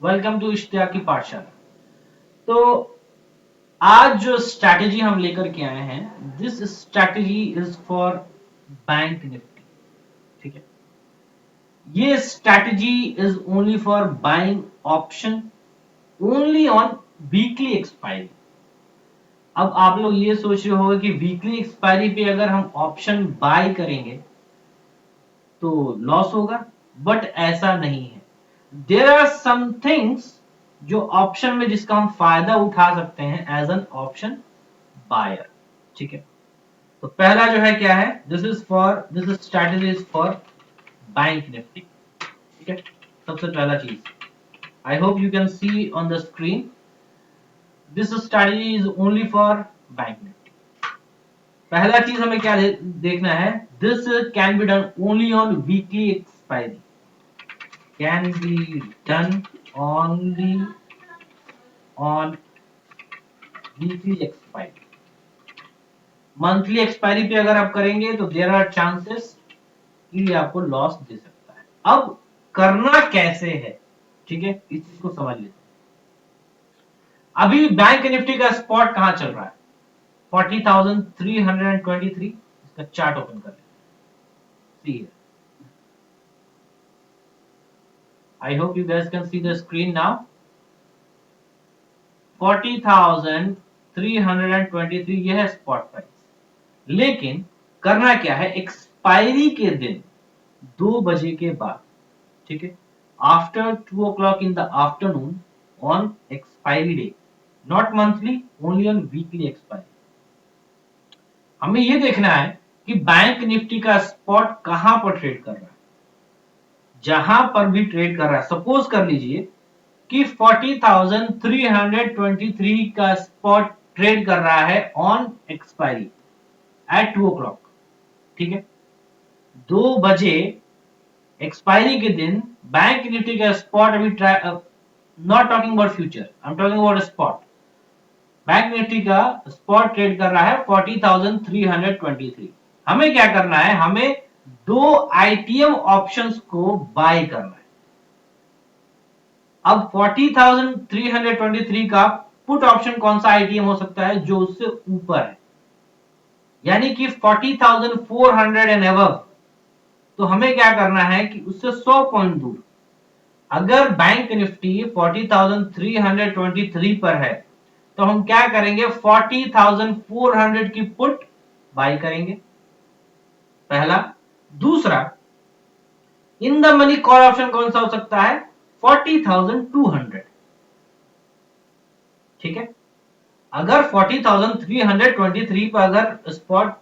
Welcome to Ishtiyaq की पाठशाला। तो आज जो स्ट्रैटेजी हम लेकर के आए हैं, this strategy is for bank Nifty. ठीक है, ये strategy is only for buying option only on weekly expiry. अब आप लोग ये सोच रहे होंगे कि वीकली एक्सपायरी पे अगर हम ऑप्शन बाय करेंगे तो लॉस होगा, बट ऐसा नहीं है। देयर आर सम थिंग्स जो ऑप्शन में जिसका हम फायदा उठा सकते हैं एज एन ऑप्शन बायर। ठीक है, तो पहला जो है क्या है, this strategy is for bank Nifty. ठीक है, सबसे पहला चीज, I hope you can see on the screen, this strategy is only for bank Nifty. पहला चीज हमें क्या देखना है, this can be done only on weekly expiry, can be done only on weekly expiry. Monthly expiry पे अगर आप करेंगे तो देयर आर चांसेस कि आपको लॉस दे सकता है। अब करना कैसे है, ठीक है, इस चीज को समझ लेते हैं। अभी बैंक निफ्टी का स्पॉट कहां चल रहा है, 40,323। इसका चार्ट ओपन कर लेते हैं। I hope you guys can see the screen now. 40,323 यह है स्पॉट प्राइस। लेकिन करना क्या है, एक्सपायरी के दिन 2 बजे के बाद, ठीक है, after 2 o'clock in the afternoon on expiry day, not monthly, only on weekly expiry. हमें यह देखना है कि बैंक निफ्टी का स्पॉट कहां पर ट्रेड कर रहा है। जहां पर भी ट्रेड कर रहा है, सपोज कर लीजिए कि 40,323 का स्पॉट ट्रेड कर रहा है ऑन एक्सपायरी एट 2 o'clock। ठीक है, 2 बजे एक्सपायरी के दिन बैंक निफ्टी का स्पॉट अभी not talking about future, I am talking about spot. Bank Nifty का स्पॉट ट्रेड कर रहा है 40,323। हमें क्या करना है, हमें 2 ITM ऑप्शंस को बाय करना है। अब 40,323 का पुट ऑप्शन कौन सा आईटीएम हो सकता है, जो उससे ऊपर है, यानी कि 40,400 एंड अबव। तो हमें क्या करना है कि उससे 100 पॉइंट दूर, अगर बैंक निफ्टी 40,323 पर है तो हम क्या करेंगे, 40,400 की पुट बाय करेंगे, पहला। दूसरा, in the money call option कौन सा हो सकता है, 40,200। ठीक है, अगर 40,323 पर अगर स्पॉट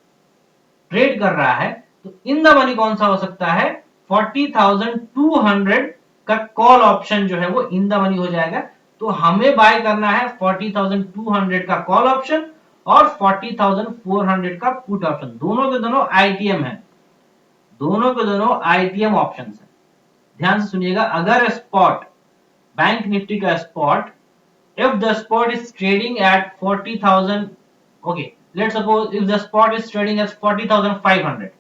ट्रेड कर रहा है तो इन द मनी कौन सा हो सकता है, 40,200 का कॉल ऑप्शन जो है वो इन द मनी हो जाएगा। तो हमें बाय करना है 40,200 का कॉल ऑप्शन और 40,400 का पुट ऑप्शन। दोनों के दोनों आईटीएम है, दोनों के दोनों आईटीएम ऑप्शन है। ध्यान से सुनिएगा, अगर स्पॉट बैंक निफ्टी का spot, if the spot is trading at 40,000, okay, let's suppose if the spot is trading at 40,500,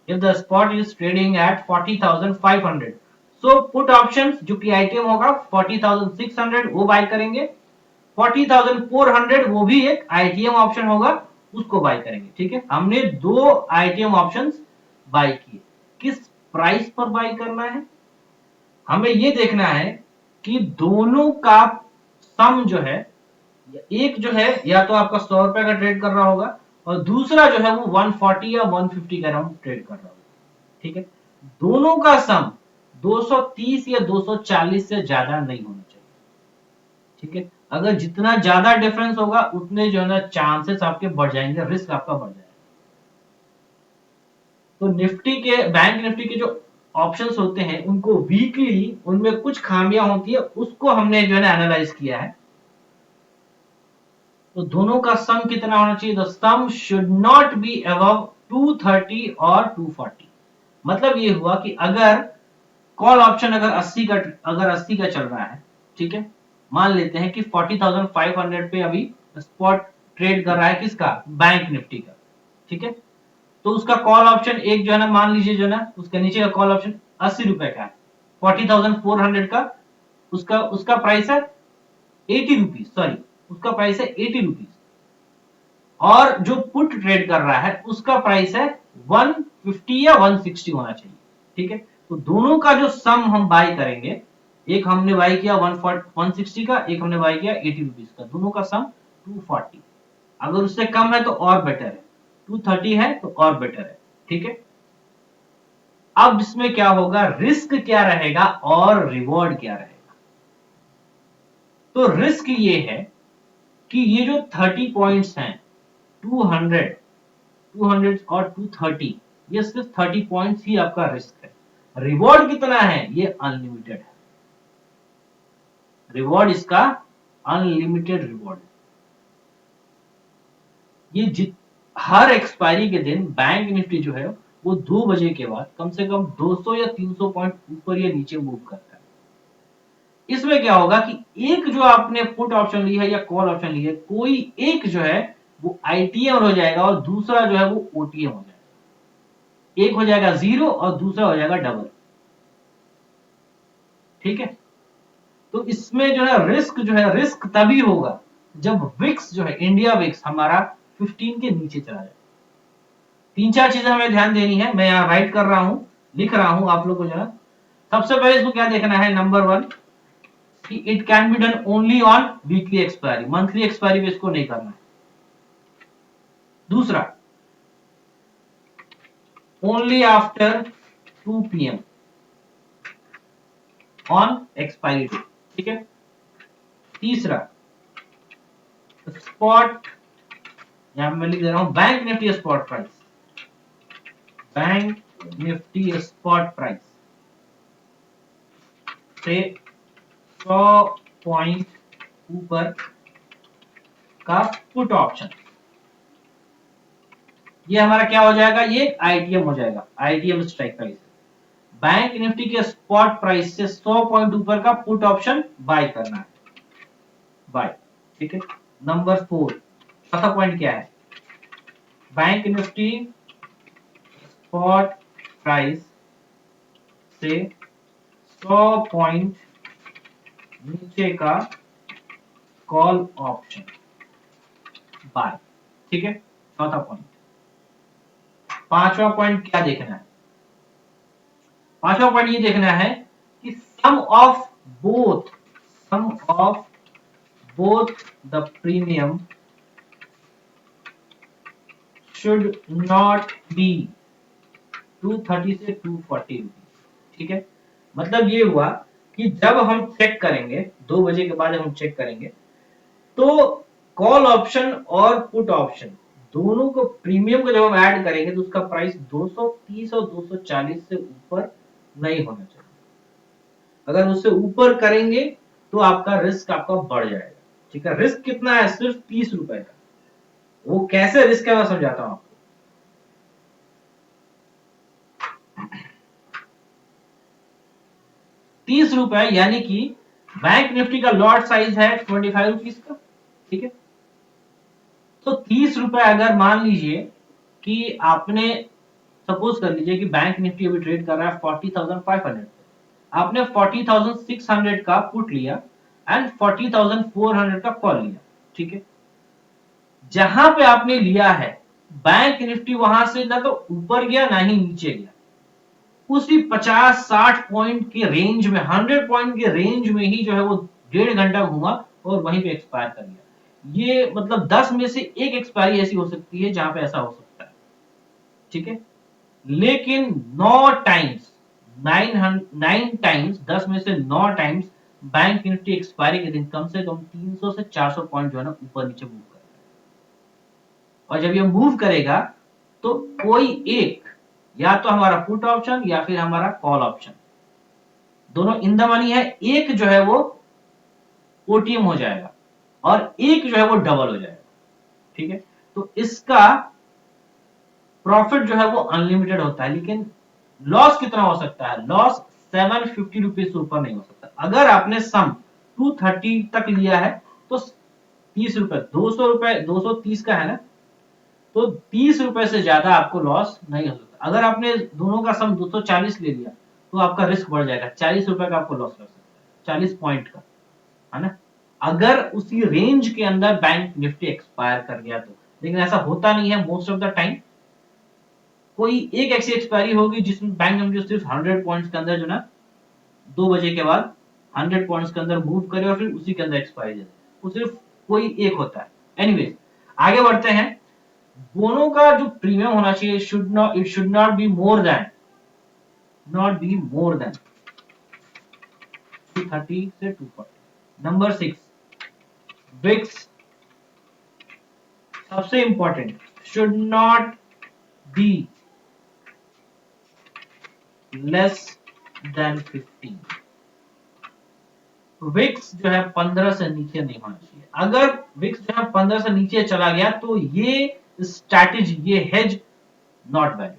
if the spot is trading at 40,500, so put options जो कि आइटम होगा 40,600 वो बाय करेंगे, 40,400 वो भी एक आईटीएम ऑप्शन होगा, उसको बाय करेंगे। ठीक है, हमने 2 आईटीएम ऑप्शंस बाय किए। किस प्राइस पर बाय करना है, हमें ये देखना है कि दोनों का सम जो है, एक जो है या तो आपका 100 रुपए का ट्रेड कर रहा होगा और दूसरा जो है वो 140 या 150 का अराउंड ट्रेड कर रहा होगा। ठीक है, दोनों का सम 230 या 240 से ज्यादा नहीं होना चाहिए। ठीक है, अगर जितना ज्यादा डिफरेंस होगा उतने जो है ना चांसेस आपके बढ़ जाएंगे, रिस्क आपका बढ़ जाएगा। तो निफ्टी के, बैंक निफ्टी के जो ऑप्शंस होते हैं उनको वीकली उनमें कुछ खामियां होती है, उसको हमने जो है ना एनालाइज किया है। तो दोनों का सम कितना होना चाहिए, the sum should not be above 230 और 240। मतलब ये हुआ कि अगर कॉल ऑप्शन अगर 80 का चल रहा है, ठीक है, मान लेते हैं कि 40,500 पे अभी स्पॉट ट्रेड कर रहा है किसका, बैंक निफ्टी का। ठीक है, तो उसका कॉल ऑप्शन एक जो है ना, मान लीजिए जो है ना उसके नीचे का कॉल ऑप्शन 80 रुपए का है, 40,400 का उसका उसका प्राइस है 80 रुपीज, सॉरी उसका प्राइस है 80 रुपीज, और जो पुट ट्रेड कर रहा है उसका प्राइस है 150 या 160 होना चाहिए। ठीक है, तो दोनों का जो सम हम बाय करेंगे, एक हमने बाय किया 160 का, एक हमने बाय किया 80 रुपीज का, दोनों का सम 240। अगर उससे कम है तो और बेटर है, 230 है तो और बेटर है। ठीक है, अब इसमें क्या होगा, रिस्क क्या रहेगा और रिवॉर्ड क्या रहेगा। तो रिस्क ये है कि ये जो 30 पॉइंट्स हैं, 200 200 और 230, ये सिर्फ 30 पॉइंट्स ही आपका रिस्क है। रिवॉर्ड कितना है, ये अनलिमिटेड है। रिवॉर्ड इसका अनलिमिटेड रिवॉर्ड है। ये हर एक्सपायरी के दिन बैंक निफ्टी जो है वो 2 बजे के बाद कम से कम 200 या 300 पॉइंट ऊपर या नीचे मूव करता है। इसमें क्या होगा कि एक जो आपने पुट ऑप्शन ली है या कॉल ऑप्शन ली है, कोई एक जो है वो आईटीएम हो जाएगा और दूसरा जो है वो ओटीएम हो जाएगा। एक हो जाएगा जीरो और दूसरा हो जाएगा डबल। ठीक है, तो इसमें जो है रिस्क तभी होगा जब विक्स जो है, इंडिया विक्स हमारा 15 के नीचे चला जाए। तीन चार चीजें हमें ध्यान देनी है, मैं यहाँ राइट कर रहा हूं, लिख रहा हूं आप लोग को जो है। सबसे पहले इसको क्या देखना है, नंबर 1 कि it can be done only on weekly expiry, monthly expiry पे इसको नहीं करना है। दूसरा, only after 2 PM on expiry day. ठीक है, तीसरा, स्पॉट, यहां मैं लिख दे रहा हूं bank Nifty spot price, bank Nifty spot price से 100 पॉइंट ऊपर का पुट ऑप्शन। ये हमारा क्या हो जाएगा, ये आईटीएम हो जाएगा, ITM strike price. Bank Nifty के स्पॉट प्राइस से 100 पॉइंट ऊपर का पुट ऑप्शन बाय करना है, बाय। ठीक है, नंबर 4, चौथा पॉइंट क्या है, बैंक निफ्टी स्पॉट प्राइस से 100 पॉइंट नीचे का कॉल ऑप्शन बाय। ठीक है, चौथा पॉइंट। पांचवा पॉइंट क्या देखना है, पांचवा पॉइंट ये देखना है कि both sum of both the premium should not be 230 से 240 रुपीज। ठीक है, मतलब ये हुआ कि जब हम चेक करेंगे 2 बजे के बाद जब हम चेक करेंगे तो कॉल ऑप्शन और पुट ऑप्शन दोनों को प्रीमियम को जब हम ऐड करेंगे तो उसका प्राइस 230 और 240 से ऊपर नहीं होना चाहिए। अगर उससे ऊपर करेंगे तो आपका रिस्क आपका बढ़ जाएगा। ठीक है, रिस्क कितना है, सिर्फ 30 रुपए का। वो कैसे रिस्क है मैं समझाता हूं आपको। 30 रुपए यानी कि बैंक निफ्टी का लॉट साइज है 25 रुपीज का। ठीक है, तो 30 रुपए अगर मान लीजिए कि आपने, सपोज कर लीजिए कि बैंक निफ्टी अभी ट्रेड कर रहा है 40,500, आपने 40,600 का पुट लिया एंड 40,400 का कॉल लिया। ठीक है, जहां पे आपने लिया है बैंक निफ्टी वहां से ना तो ऊपर गया ना ही नीचे गया, उसी 50-60 पॉइंट के रेंज में, 100 पॉइंट के रेंज में ही जो है वो 1.5 घंटा घूमा और वहीं पे एक्सपायर कर गया। ये मतलब 10 में से एक एक्सपायरी ऐसी हो सकती है जहां पे ऐसा हो सकता है। ठीक है, लेकिन 9 टाइम्स, 9 टाइम्स, 10 में से 9 टाइम्स बैंक निफ्टी एक्सपायरी के दिन कम से कम 300 से 400 पॉइंट जो है ना ऊपर नीचे मूव करता है। और जब ये मूव करेगा तो कोई एक, या तो हमारा पुट ऑप्शन या फिर हमारा कॉल ऑप्शन, दोनों इन द मनी है, एक जो है वो ओटीएम हो जाएगा और एक जो है वो डबल हो जाएगा। ठीक है, तो इसका प्रॉफिट जो है वो अनलिमिटेड होता है, लेकिन लॉस कितना हो सकता है, लॉस 750 रुपीज से ऊपर नहीं हो सकता। अगर आपने सम 230 तक लिया है तो 30 रुपए, 200 रुपए, 230 का है ना, तो 30 रुपए से ज्यादा आपको लॉस नहीं हो सकता। अगर आपने दोनों का सम 240 ले लिया तो आपका रिस्क बढ़ जाएगा, 40 रुपए का आपको लॉस लग सकता है। 40 पॉइंट का, है ना, अगर उसी रेंज के अंदर बैंक निफ्टी एक्सपायर कर गया तो। लेकिन ऐसा होता नहीं है मोस्ट ऑफ द टाइम। कोई एक ऐसी एक्सपायरी होगी जिसमें बैंक निफ्टी सिर्फ 100 पॉइंट्स के अंदर जो ना 2 बजे के बाद 100 पॉइंट्स के अंदर मूव करे और फिर उसी के अंदर एक्सपायरी दे दे। वो सिर्फ कोई एक होता है। एनीवेज, आगे बढ़ते हैं। दोनों का जो प्रीमियम होना चाहिए, it should not be more than 230 से 240। नंबर 6, विक्स सबसे important, should not be less than 15। VIX जो है 15 से नीचे नहीं होना चाहिए। अगर विक्स जो है 15 से नीचे चला गया तो ये स्ट्रैटेजी, ये हेज नॉट वैलिड,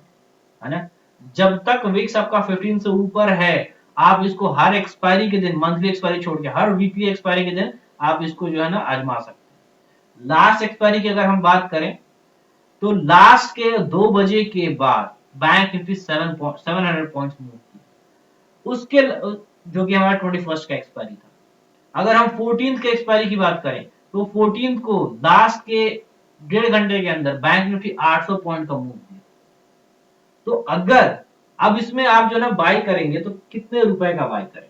है ना। जब तक विक्स आपका 15 से ऊपर है, आप इसको हर एक्सपायरी के दिन, मंथली एक्सपायरी छोड़ के हर वीकली एक्सपायरी के दिन आप इसको जो है ना आजमा सकते हैं। लास्ट एक्सपायरी की अगर हम बात करें तो लास्ट के 2 बजे के बाद बैंक निफ्टी 700 पॉइंट्स मूव की, उसके जो कि हमारा 21 का एक्सपायरी था। अगर हम 14 के एक्सपायरी की बात करें तो 14 को लास्ट के 1.5 घंटे के अंदर बैंक निफ्टी 800 पॉइंट का मूव किया। तो अगर अब इसमें आप जो ना बाय करेंगे तो कितने रुपए का बाय करेंगे?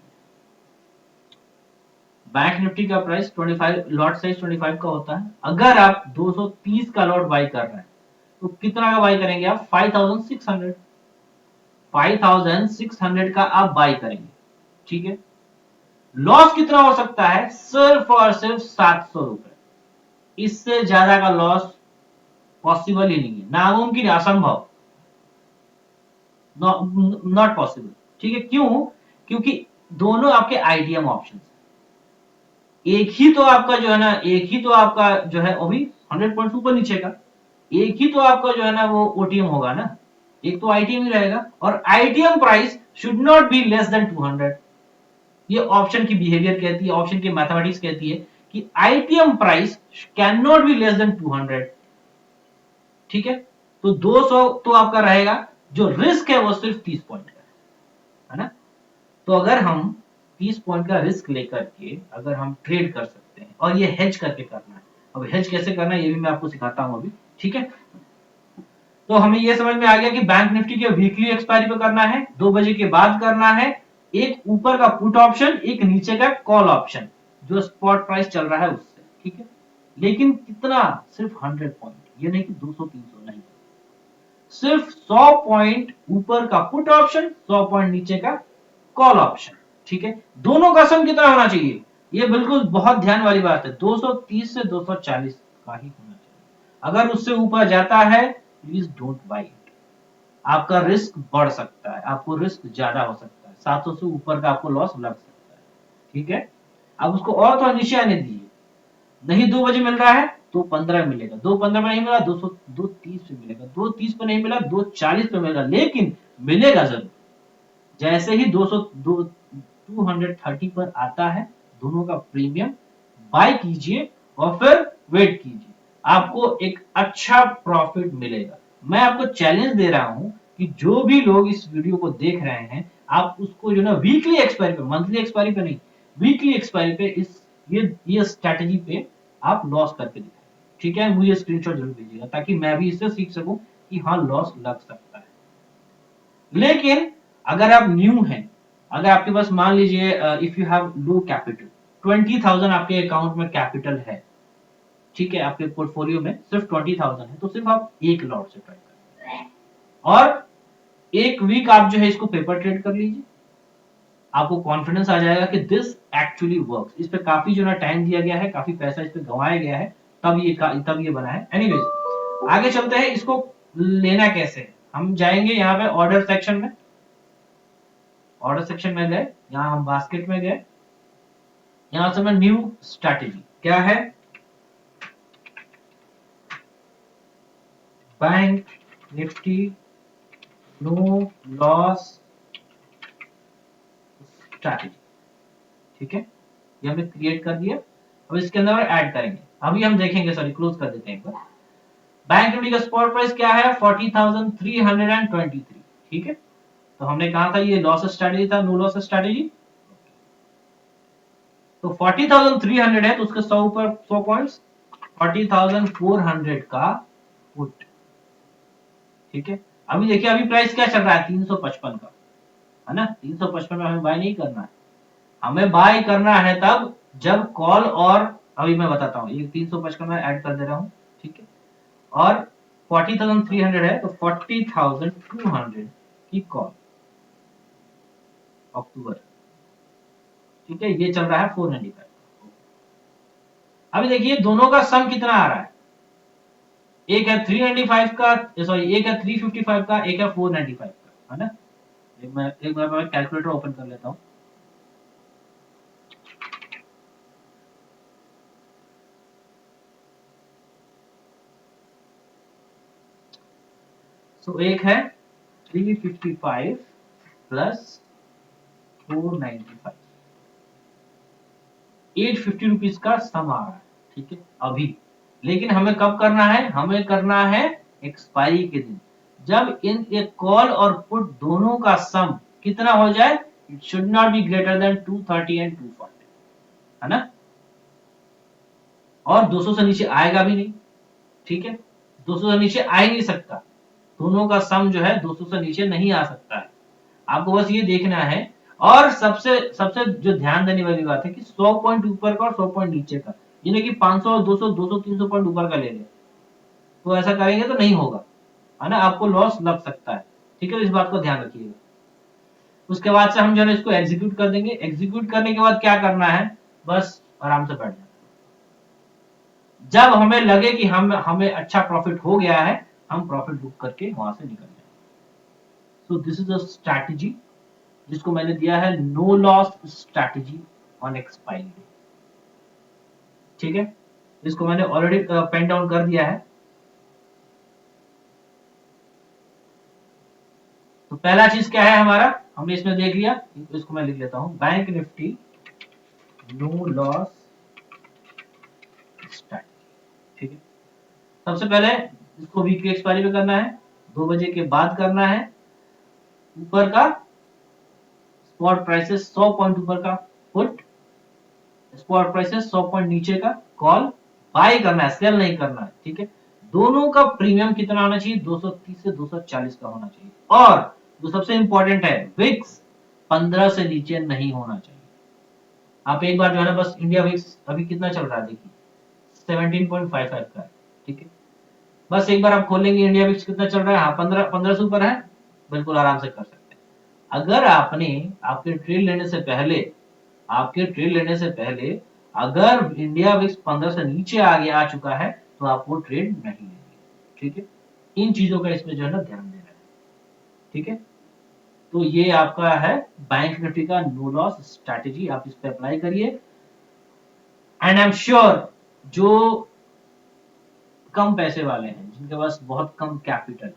बैंक निफ्टी का प्राइस 25, लॉट साइज 25 का होता है। अगर आप 230 का लॉट बाय कर रहे हैं तो कितना का बाय करेंगे आप? 5600। 5600 का आप बाय करेंगे, ठीक है। लॉस कितना हो सकता है? सिर्फ और सिर्फ 700 रुपए। इससे ज्यादा का लॉस पॉसिबल ही नहीं है, नामुमकिन, असंभव, नॉट पॉसिबल, ठीक है। क्यों? क्योंकि दोनों आपके आईटीएम ऑप्शन, एक ही तो आपका जो है ना, एक ही तो आपका जो है वो भी 100 पॉइंट ऊपर नीचे का, एक ही तो आपका जो है ना वो ओटीएम होगा ना, एक तो आईटीएम ही रहेगा। और ITM price should not be less then 200। ये ऑप्शन की बिहेवियर कहती है, ऑप्शन की मैथमेटिक्स कहती है कि ITM price can not be less then 200, ठीक है। तो 200 तो आपका रहेगा, जो रिस्क है वो सिर्फ 30 पॉइंट का है ना। तो अगर हम 30 पॉइंट का रिस्क लेकर के अगर हम ट्रेड कर सकते हैं, और ये हेज करके करना है। अब हेज कैसे करना है ये भी मैं आपको सिखाता हूं अभी, ठीक है। तो हमें ये समझ में आ गया कि बैंक निफ्टी के वीकली एक्सपायरी पे करना है, 2 बजे के बाद करना है। एक ऊपर का पुट ऑप्शन, एक नीचे का कॉल ऑप्शन, जो स्पॉट प्राइस चल रहा है उससे, ठीक है। लेकिन कितना? सिर्फ 100 पॉइंट, ये नहीं कि 200 300, नहीं, सिर्फ 100 पॉइंट ऊपर का पुट ऑप्शन, 100 पॉइंट नीचे का कॉल ऑप्शन, ठीक है। दोनों का सम कितना होना चाहिए? ये बिल्कुल बहुत ध्यान वाली बात है, 230 से 240 का ही होना चाहिए। अगर उससे ऊपर जाता है, प्लीज डोंट बाई इट। आपका रिस्क बढ़ सकता है, आपको रिस्क ज्यादा हो सकता है, 700 से ऊपर का आपको लॉस लग सकता है, ठीक है। अब उसको और थोड़ा नीचे आने दीजिए। नहीं 2 बजे मिल रहा है तो 15 मिलेगा, 215 पे नहीं मिला 230 पे मिलेगा, 230 पे नहीं मिला 240 पे मिलेगा, लेकिन मिलेगा जरूर। जैसे ही 230 पर आता है, दोनों का प्रीमियम बाय कीजिए और फिर वेट कीजिए, आपको एक अच्छा प्रॉफिट मिलेगा। मैं आपको चैलेंज दे रहा हूं कि जो भी लोग इस वीडियो को देख रहे हैं, आप उसको जो ना वीकली एक्सपायरी पे, मंथली एक्सपायरी पे नहीं, वीकली एक्सपायरी पे ये स्ट्रेटेजी पे आप लॉस करके दिखाएं, ठीक है। मुझे स्क्रीनशॉट जरूर भेजिएगा ताकि मैं भी इससे सीख सकूं कि हाँ लॉस लग सकता है। लेकिन अगर आप न्यू हैं, अगर आपके पास मान लीजिए if you have low capital, 20,000 आपके अकाउंट में कैपिटल है, ठीक है, आपके पोर्टफोलियो में सिर्फ 20,000 है, तो सिर्फ आप एक लॉट से ट्राई करें और एक वीक आप जो है इसको पेपर ट्रेड कर लीजिए। आपको कॉन्फिडेंस आ जाएगा कि दिस एक्चुअली वर्क्स। इस पे काफी जो ना टाइम दिया गया है, काफी पैसा इस पे गंवाया गया है, तब ये बना है। एनीवेज, आगे चलते हैं। इसको लेना कैसे है? हम जाएंगे यहाँ पे ऑर्डर सेक्शन में, ऑर्डर सेक्शन में गए, यहाँ हम बास्केट में गए, यहाँ से मैं न्यू स्ट्रैटेजी क्या है, bank Nifty no loss strategy, ठीक है। ये हमने क्रिएट कर दिया। अब इसके अंदर ऐड करेंगे, अभी हम देखेंगे, सॉरी क्लोज कर देते हैं एक बार। बैंक निफ्टी का स्पॉट प्राइस क्या है? 40,323, ठीक है। तो हमने कहा था ये लॉस स्ट्रैटेजी था, नो लॉस स्ट्रैटेजी। तो 40,300 है तो उसके 100 ऊपर 100 पॉइंट्स 40,400 का पुट। ठीक है, अभी देखिए अभी प्राइस क्या चल रहा है 355 का, है ना। 355 में हमें बाय नहीं करना है, हमें बाय करना है तब जब कॉल, और अभी मैं बताता हूँ, ये 355 में ऐड कर दे रहा हूँ। ठीक है, और 40,300 है तो 40,200 की कॉल अक्टूबर। ठीक है, ये चल रहा है 495। अभी देखिए दोनों का सम कितना आ रहा है, एक है 395 का, सॉरी एक है 355 का, एक है 495 का, है ना। एक बार मैं कैलकुलेटर ओपन कर लेता हूँ। सो एक है 355 प्लस 495, 850 रुपीज का सम आ रहा है। ठीक है, अभी, लेकिन हमें कब करना है, हमें करना है एक्सपायरी के दिन, जब इन एक कॉल और पुट दोनों का सम कितना हो जाए, it should not be greater than 230 and 240, है ना। और 200 से नीचे आएगा भी नहीं। ठीक है, 200 से नीचे आ ही नहीं सकता, दोनों का सम जो है 200 से नीचे नहीं आ सकता है। आपको बस ये देखना है। और सबसे सबसे जो ध्यान देने वाली बात है कि 100 पॉइंट ऊपर का और 100 पॉइंट नीचे का, यानी कि 500, 200, 200, 300 पॉइंट ऊपर का ले ले, तो ऐसा करेंगे तो नहीं होगा, है ना, आपको लॉस लग सकता है। ठीक है, तो इस बात को ध्यान रखिएगा। उसके बाद से हम जो है इसको एग्जीक्यूट कर देंगे। एग्जीक्यूट करने के बाद क्या करना है, बस आराम से बैठ जाना। जब हमें लगे कि हमें अच्छा प्रॉफिट हो गया है, हम प्रॉफिट बुक करके वहां से निकल जाए। So this is the strategy जिसको मैंने दिया है no loss strategy on expiry day. ठीक है, इसको मैंने ऑलरेडी पेन डाउन कर दिया है। तो पहला चीज क्या है हमारा, हमने इसमें देख लिया, इसको मैं लिख लेता हूं, bank Nifty no loss strategy. ठीक है, सबसे पहले इसको वीकली एक्सपायरी पे करना है, 2 बजे के बाद करना है। ऊपर का स्पॉट प्राइसेस 100 पॉइंट ऊपर का पुट, स्पॉट प्राइसेस 100 पॉइंट नीचे का कॉल, बाय करना है, सेल नहीं करना है। ठीक है, दोनों का प्रीमियम कितना होना चाहिए, 230 से 240 का होना चाहिए। और जो सबसे इंपॉर्टेंट है, विक्स 15 से नीचे नहीं होना चाहिए। आप एक बार जो है ना, बस इंडिया विक्स अभी कितना चल रहा है देखिए, 17.55 का है। ठीक है, बस एक बार आप खोलेंगे इंडिया विक्स कितना चल रहा है, हाँ 15 से ऊपर है, बिल्कुल आराम से कर सकते हैं। अगर आपने आपके ट्रेड लेने से पहले, आपके ट्रेड लेने से पहले अगर इंडिया विक्स 15 से नीचे आगे आ चुका है तो आप वो ट्रेड नहीं लेंगे। ठीक है, इन चीजों का इसमें जो है ना ध्यान देना है। ठीक है, तो ये आपका है बैंक निफ्टी का नो लॉस स्ट्रैटेजी, आप इस पे अप्लाई करिए। एंड आई एम श्योर जो कम पैसे वाले हैं, जिनके पास बहुत कम कैपिटल है,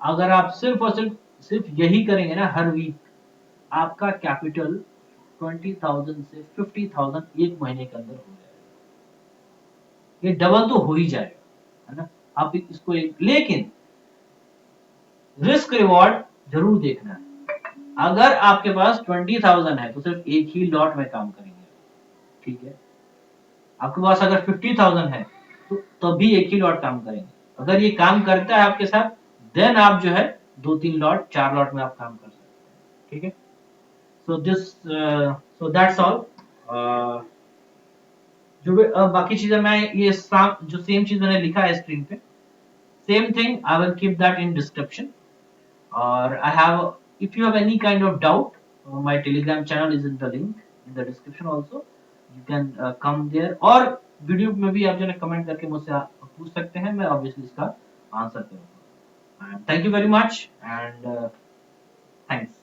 अगर आप सिर्फ और सिर्फ यही करेंगे ना हर वीक, आपका कैपिटल 20,000 से 50,000 एक महीने के अंदर हो जाएगा। ये डबल तो हो ही जाएगा, है ना। आप इसको एक, लेकिन रिस्क रिवॉर्ड जरूर देखना है। अगर आपके पास 20,000 है तो सिर्फ एक ही लॉट में काम करेंगे। ठीक है, आपके पास अगर 50,000 है तो तभी एक ही लॉट काम करेंगे। अगर ये काम करता है आपके साथ, देन आप जो है 2-3 लॉट 4 लॉट में आप काम कर सकते हैं। ठीक है, so this, so that's all. जो बाकी चीजें मैं ये जो सेम चीज मैंने लिखा है स्क्रीन पे, same thing I will keep that in description. Or I have, if you have any kind of doubt, my telegram channel is in the link in the description also, you can come there, और video में भी आप जो है comment करके मुझसे पूछ सकते हैं, मैं ऑब्वियसली इसका आंसर करूंगा। Thank you very much and thanks.